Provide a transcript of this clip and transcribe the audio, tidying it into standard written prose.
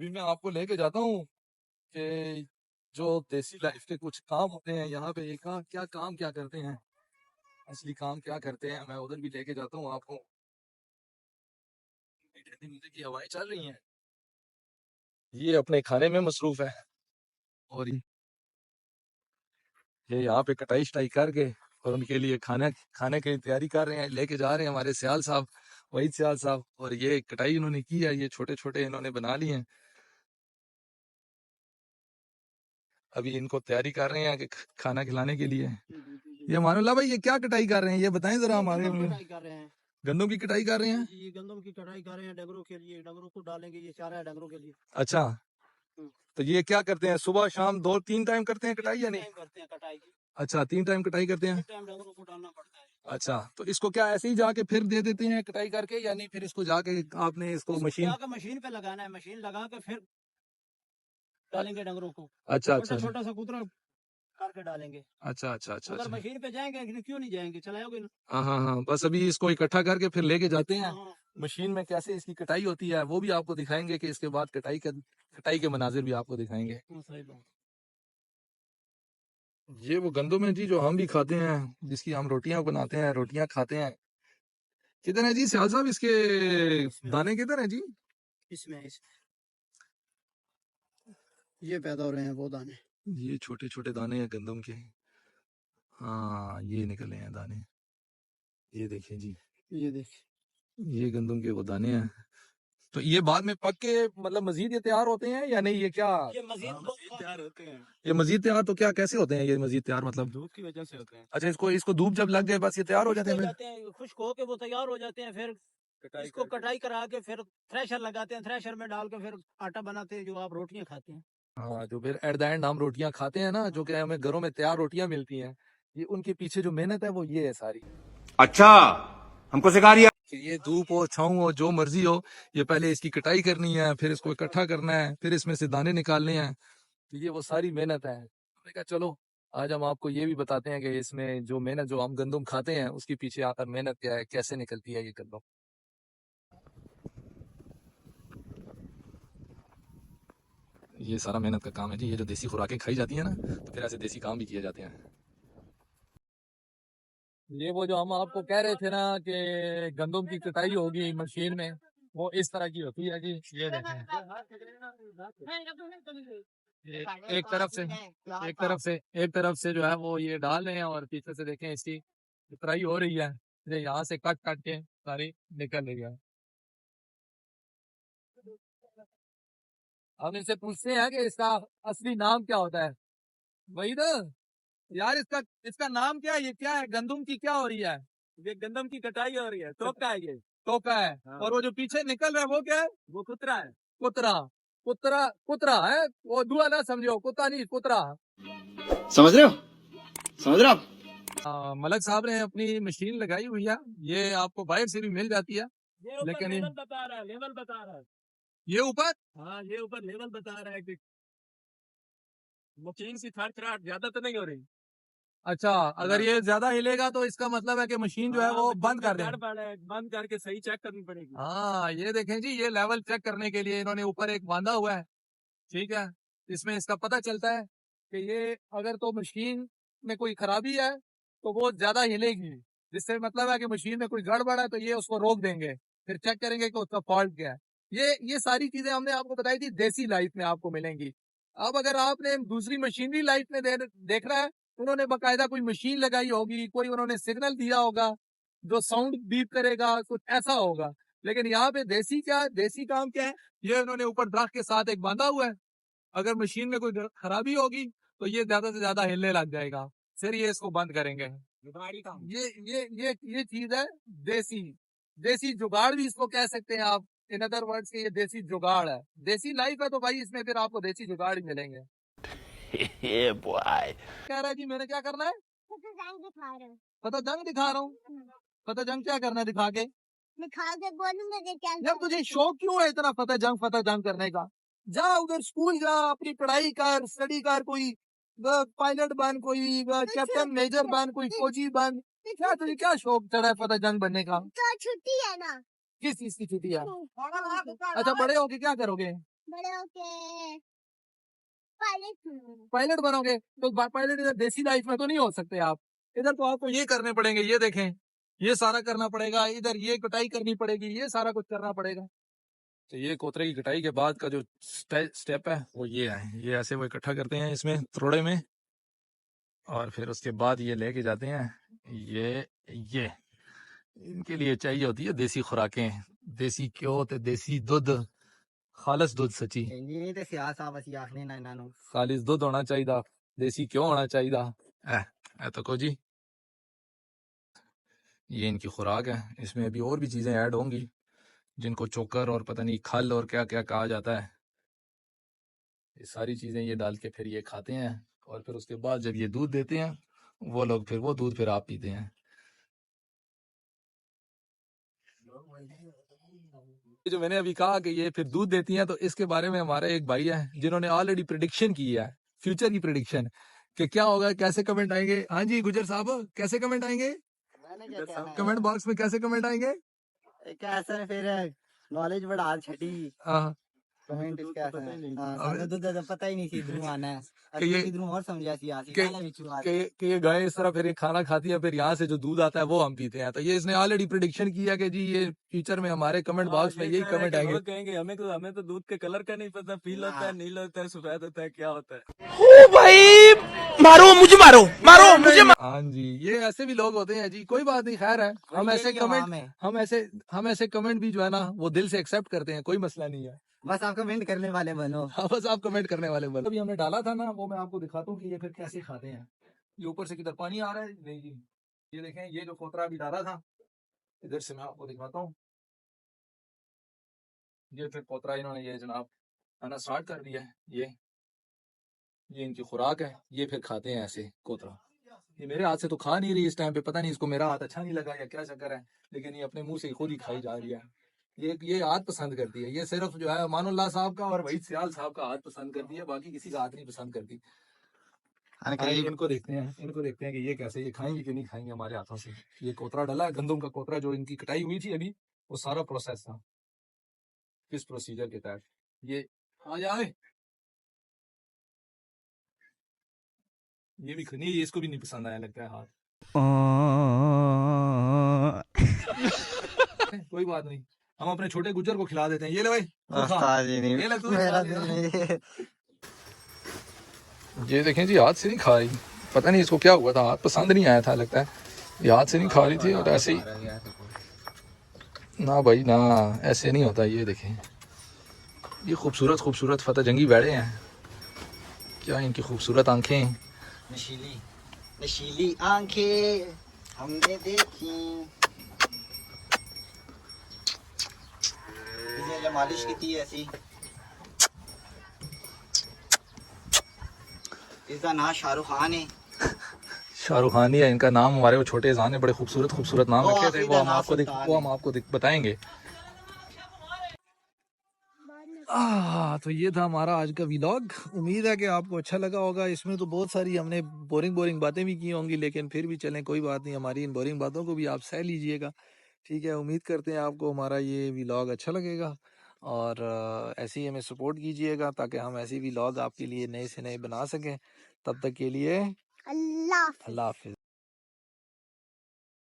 अभी मैं आपको लेके जाता हूँ कि जो देसी लाइफ के कुछ काम होते हैं यहाँ पे, ये क्या काम क्या करते हैं, असली काम क्या करते हैं, मैं उधर भी लेके जाता हूँ आपको। ठंडी मजे की हवाएं चल रही हैं, ये अपने खाने में मसरूफ है और ये यहाँ पे कटाई शटाई करके और उनके लिए खाना खाने की तैयारी कर रहे हैं, लेके जा रहे हैं हमारे सियाल साहब, वहीद सियाल साहब। और ये कटाई इन्होंने की है, ये छोटे छोटे इन्होंने बना लिए हैं, अभी इनको तैयारी कर रहे हैं कि खाना खिलाने के लिए। ये मानुल्लाह भाई, ये क्या कटाई कर रहे हैं, ये बताएं जरा हमारे। कटाई कर रहे हैं, गंदम की कटाई कर रहे हैं ये गंदम की कटाई कर रहे हैं डंगरों के लिए, डंगरों को डालेंगे, ये चारा है डंगरों के लिए। अच्छा, तो ये क्या करते हैं, सुबह शाम 2-3 टाइम करते हैं कटाई या नहीं? टाइम करते हैं कटाई की, अच्छा, 3 टाइम कटाई करते हैं। टाइम डंगरों को डालना पड़ता है। अच्छा, तो इसको क्या ऐसे ही जाके फिर दे देते हैं कटाई करके, या नहीं फिर इसको जाके आपने इसको मशीन मशीन पे लगाना है, मशीन लगा के फिर डालेंगे डंगरों को। अच्छा अच्छा छोटा सा कुतरा करके डालेंगे। अच्छा अच्छा अच्छा अगर अच्छा। मशीन पे जाएंगे क्यों नहीं जाएंगे, चलाओगे ना। हाँ हाँ हाँ, बस अभी इसको इकट्ठा करके फिर लेके जाते हैं हाँ, मशीन में, कैसे इसकी कटाई होती है वो भी आपको दिखाएंगे, कि इसके बाद कटाई के मनाजिर भी आपको दिखाएंगे। सही बात। ये वो गंदम है जी जो हम भी खाते हैं, जिसकी हम रोटियां बनाते हैं, रोटियां खाते हैं। किधर है जी सियाल साहब, इसके दाने किधर है जी? इसमें ये पैदा हो रहे हैं वो दाने, ये छोटे छोटे दाने हैं गंदम के। हाँ, ये निकले हैं दाने, ये देखिए जी, ये देखिए ये गंदम के वो दाने हैं। तो ये बाद में पक के मतलब मजीद ये तैयार होते हैं या नहीं, ये क्या ये मजीद तैयार होते हैं। ये मजीद तैयार तो क्या कैसे होते हैं ये मजीद तैयार, मतलब धूप की वजह से होते हैं। अच्छा, इसको इसको धूप जब लग जाए बस ये तैयार हो जाते हैं फिर? खुश्क होके वो तैयार हो जाते हैं, फिर इसको कटाई करा के फिर थ्रेशर लगाते हैं, थ्रेशर में डाल के फिर आटा बनाते हैं जो आप रोटियां खाते हैं। हाँ, जो फिर एट द एंड हम रोटियां खाते हैं ना, जो कि हमें घरों में तैयार रोटियां मिलती हैं, ये उनके पीछे जो मेहनत है वो ये है सारी। अच्छा, हमको सिखा दिया कि ये धूप हो छाँव हो जो मर्जी हो, ये पहले इसकी कटाई करनी है, फिर इसको इकट्ठा करना है, फिर इसमें से दाने निकालने हैं, तो ये वो सारी मेहनत है। हमने कहा चलो आज हम आपको ये भी बताते हैं कि इसमें जो मेहनत, जो हम गंदम खाते हैं उसके पीछे आकर मेहनत क्या है, कैसे निकलती है ये गंदम। ये सारा मेहनत का काम है जी, ये जो देसी खुराकें खाई जाती है ना, तो फिर ऐसे देसी काम भी किए जाते हैं। ये वो जो हम आपको कह रहे थे ना कि गंदम की कटाई होगी मशीन में, वो इस तरह की होती है जी। ये देखें, ये एक तरफ से जो है वो ये डाल रहे हैं, और पीछे से देखें इसकी कटाई हो रही है, ये यहाँ से कट कट के सारी निकल रही है। हम इनसे पूछते हैं कि इसका असली नाम क्या होता है। वही ना यार, इसका नाम क्या है, ये क्या है, गंदम की क्या हो रही है? ये गंदम की कटाई हो रही है, टोका है, ये टोका है। हाँ। और वो जो पीछे निकल रहा है वो क्या है? वो कुतरा है। कुतरा कुतरा कुतरा है, वो दुआ ना समझो, कुत्ता नहीं, कुतरा। समझ रहे हो, समझ रहे हो आप? मलक साहब ने अपनी मशीन लगाई हुई है, ये आपको बाहर से भी मिल जाती है, लेकिन लेवल बता रहा है, लेवल बता रहा है ये ऊपर। हाँ, ये ऊपर लेवल बता रहा है कि मशीन की थरथराहट ज्यादा तो नहीं हो रही। अच्छा, अगर ये ज्यादा हिलेगा तो इसका मतलब है कि मशीन जो है वो बंद कर दें, बंद करके सही चेक करनी पड़ेगी। हाँ, ये देखें जी, ये लेवल चेक करने के लिए इन्होंने ऊपर एक बांधा हुआ है, ठीक है। इसमें इसका पता चलता है कि ये अगर तो मशीन में कोई खराबी है तो वो ज्यादा हिलेगी, जिससे मतलब है कि मशीन में कोई गड़बड़ है, तो ये उसको रोक देंगे, फिर चेक करेंगे कि उसका फॉल्ट क्या है। ये सारी चीजें हमने आपको बताई थी, देसी लाइफ में आपको मिलेंगी। अब अगर आपने दूसरी मशीनरी लाइफ में देख रहा है, उन्होंने बकायदा कोई मशीन लगाई होगी, कोई उन्होंने सिग्नल दिया होगा जो साउंड बीप करेगा, कुछ ऐसा होगा। लेकिन यहाँ पे देसी काम क्या है, ये उन्होंने ऊपर दरख्त के साथ एक बांधा हुआ है, अगर मशीन में कोई खराबी होगी तो ये ज्यादा से ज्यादा हिलने लग जाएगा, फिर ये इसको बंद करेंगे। ये चीज है देसी देसी जुगाड़ भी इसको कह सकते हैं आप, इन अदर वर्ड्स के ये देसी जुगाड़ है। देसी लाइफ है तो भाई इसमें फिर आपको देसी जुगाड़ ही मिलेंगे। कह रहा है जी मैंने क्या करना है, पता जंग दिखा रहा हूँ। पता जंग क्या करना है दिखा के बोलूंगा कि क्या यार, तुझे शौक क्यों है इतना फतेह जंग करने का? जा उधर स्कूल जा, अपनी पढ़ाई कर, स्टडी कर, कोई पायलट बन, कोई कैप्टन मेजर बन, कोई फौजी बन। क्या तुझे क्या शौक चढ़ा है फतेह जंग बनने का? तो छुट्टी है ना। किस चीज की छुट्टी है? अच्छा, बड़े होके क्या करोगे? बड़े होके पायलट पायलट बनोगे तो पायलट इधर देसी लाइफ में तो नहीं हो सकते आप। इधर तो आपको ये करने पड़ेंगे, ये देखें, ये सारा करना पड़ेगा, इधर ये कटाई करनी पड़ेगी, ये सारा कुछ करना पड़ेगा। तो ये कोतरे की कटाई के बाद का जो स्टेप है वो ये है। ये ऐसे वो इकट्ठा करते हैं इसमें त्रोड़े में, और फिर उसके बाद ये लेके जाते हैं। ये इनके लिए चाहिए होती है देसी खुराकें, देसी घ्यो ते देसी दुध, खालिस दुध सची नहीं तो सियाह साहब ਅਸੀਂ ਆਖਨੇ ਨਾ ਇਹਨਾਂ ਨੂੰ खालिस दुध होना चाहिए, देसी घ्यो होना चाहिए। ऐ तो को जी, ये इनकी खुराक है। इसमें अभी और भी चीजें ऐड होंगी जिनको चोकर और पता नहीं खल और क्या क्या कहा जाता है। ये सारी चीजें ये डाल के फिर ये खाते हैं, और फिर उसके बाद जब ये दूध देते हैं वो लोग, फिर वो दूध फिर आप पीते हैं। जो मैंने अभी कहा कि ये फिर दूध देती हैं, तो इसके बारे में हमारे एक भाई है जिन्होंने ऑलरेडी प्रिडिक्शन की है, फ्यूचर की प्रिडिक्शन कि क्या होगा, कैसे कमेंट आएंगे। हाँ जी गुजर साहब, कैसे कमेंट आएंगे कमेंट बॉक्स में, कैसे कमेंट आएंगे? कैसे फिर नॉलेज बढ़ा छठी हाँ, कमेंट कैसा है हमें तो पता ही नहीं थी इधर आना है कि ये- इधर और समझा सी आसी कि- पहले भी शुरुआत कि ये गाय इस तरह फिर ये खाना खाती है, फिर यहाँ से जो दूध आता है वो हम पीते हैं। तो ये इसने ऑलरेडी प्रिडिक्शन किया कि जी ये फ्यूचर में हमारे कमेंट बॉक्स में यही कमेंट आएंगे। कहेंगे हमें तो दूध के कलर का नहीं पता, पीला होता है, नीला होता है, सफेद होता है, क्या होता है। ओ भाई, मारो मुझे, मारो मुझे। हाँ जी, ये ऐसे भी लोग होते हैं जी, कोई बात नहीं, खैर है। हम ऐसे कमेंट, हम ऐसे कमेंट भी जो है ना वो दिल से एक्सेप्ट करते हैं, कोई मसला नहीं है। बस आप कमेंट करने वाले बनो हाँ, बस आप कमेंट करने वाले बनो। अभी हमने डाला था ना, वो मैं आपको दिखाता हूँ कि ये फिर कैसे खाते हैं। ये ऊपर से किधर पानी आ रहा है, नहीं जी, ये देखें, ये जो कोतरा अभी डाला था, इधर से मैं आपको दिखाता हूँ। ये फिर कोतरा इन्होंने ये जनाब खाना स्टार्ट कर दिया है। ये इनकी खुराक है, ये फिर खाते हैं ऐसे कोतरा। ये मेरे हाथ से तो खा नहीं रही इस टाइम पे, पता नहीं इसको मेरा हाथ अच्छा नहीं लगा या क्या चक्कर है, लेकिन ये अपने मुंह से खुद ही खाई जा रही है। ये हाथ पसंद करती है, ये सिर्फ जो है अमानुल्लाह साहब का और वहीद सियाल साहब का हाथ पसंद करती है, बाकी किसी का हाथ नहीं पसंद करती। इनको देखते हैं कि ये कैसे, ये खाएंगे कि नहीं खाएंगे हमारे हाथों से। ये कोतरा डला है, गंदम का कोतरा, जो इनकी कटाई हुई थी अभी, वो सारा प्रोसेस था किस प्रोसीजर के तहत। ये आ जाए, ये भी नहीं, इसको भी नहीं पसंद आया लगता है हाथ। कोई बात नहीं, हम अपने छोटे गुज्जर को खिला देते हैं। ये ले भाई, तू खा। ये ले तू खा ले। ये देखें जी, हाथ से नहीं खा रही, पता नहीं इसको क्या हुआ था, हाथ पसंद नहीं आया था लगता है, ये हाथ से नहीं खा रही थी, और ऐसे ही ना भाई ना, ऐसे नहीं होता। ये देखें, ये खूबसूरत खूबसूरत फतेह जंगी बैठे हैं, क्या इनकी खूबसूरत आंखें, नशीली आंखें हमने देखी इसे मालिश की थी ऐसी। इसका नाम शाहरुख खान है। शाहरुख खान ही है इनका नाम। हमारे वो छोटे जान ने बड़े खूबसूरत खूबसूरत नाम रखे थे, वो हम आपको बताएंगे। तो ये था हमारा आज का व्लॉग। उम्मीद है कि आपको अच्छा लगा होगा। इसमें तो बहुत सारी हमने बोरिंग बातें भी की होंगी, लेकिन फिर भी चलें, कोई बात नहीं, हमारी इन बोरिंग बातों को भी आप सह लीजिएगा, ठीक है। उम्मीद करते हैं आपको हमारा ये व्लॉग अच्छा लगेगा, और ऐसे ही हमें सपोर्ट कीजिएगा ताकि हम ऐसे व्लॉग आपके लिए नए से नए बना सकें। तब तक के लिए अल्लाह अल्लाह हाफिज़।